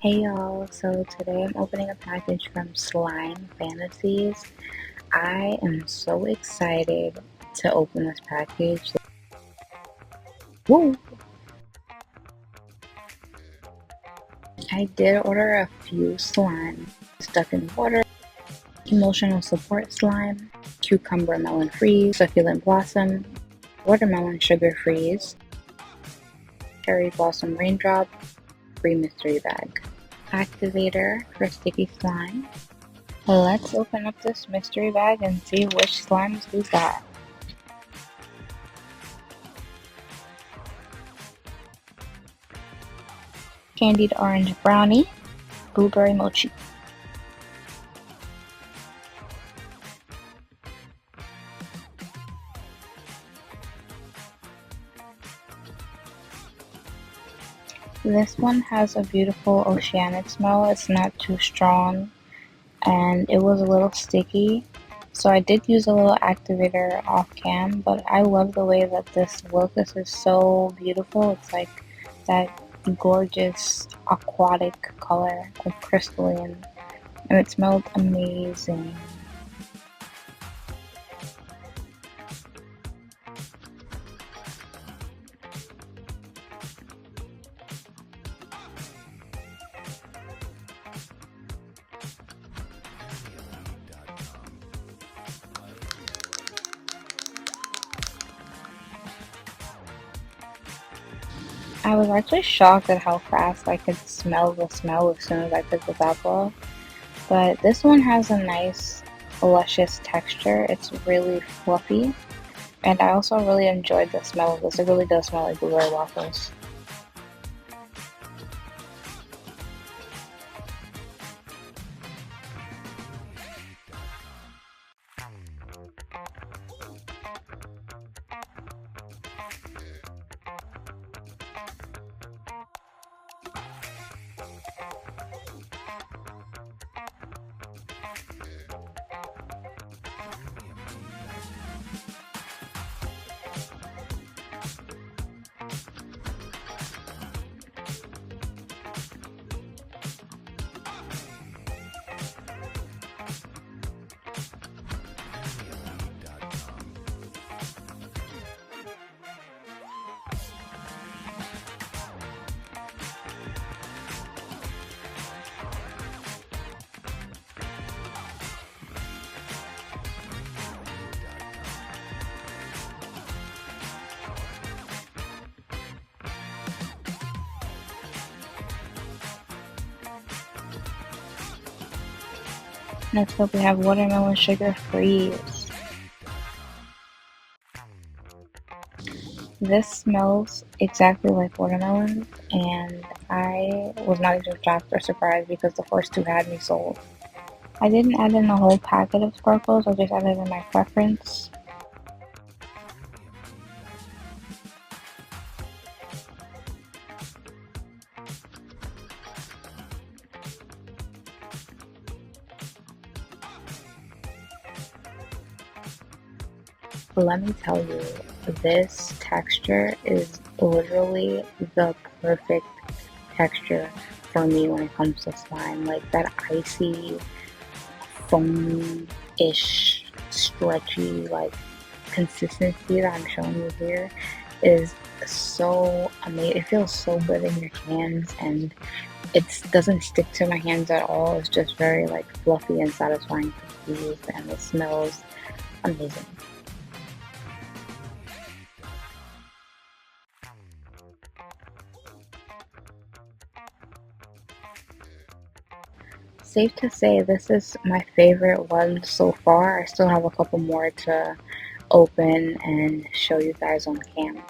Hey y'all, so today I'm opening a package from Slime.Fantasies. I am so excited to open this package. Woo! I did order a few slime. Stuck in water, emotional support slime, cucumber melon freeze, succulent blossom, watermelon sugar freeze, cherry blossom raindrop, free mystery bag. Activator for sticky slime. Let's open up this mystery bag and see which slimes we got. Candied orange brownie, blueberry mochi. This one has a beautiful oceanic smell. It's not too strong and it was a little sticky. So I did use a little activator off cam, but I love the way that this looks. This is so beautiful. It's like that gorgeous aquatic color, like crystalline, and it smelled amazing. I was actually shocked at how fast I could smell the smell as soon as I took the top off. But this one has a nice, luscious texture. It's really fluffy. And I also really enjoyed the smell of this. It really does smell like blueberry waffles. Next up we have watermelon sugar freeze. This smells exactly like watermelon, and I was not even shocked or surprised because the first two had me sold. I didn't add in a whole packet of sparkles, I just added in my preference. Let me tell you, this texture is literally the perfect texture for me when it comes to slime. Like that icy, foam-ish, stretchy, like consistency that I'm showing you here is so amazing. It feels so good in your hands, and it doesn't stick to my hands at all. It's just very like fluffy and satisfying to squeeze, and it smells amazing. Safe to say this is my favorite one so far. I still have a couple more to open and show you guys on cam.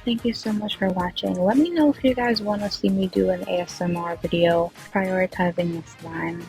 Thank you so much for watching. Let me know if you guys want to see me do an ASMR video prioritizing the slime.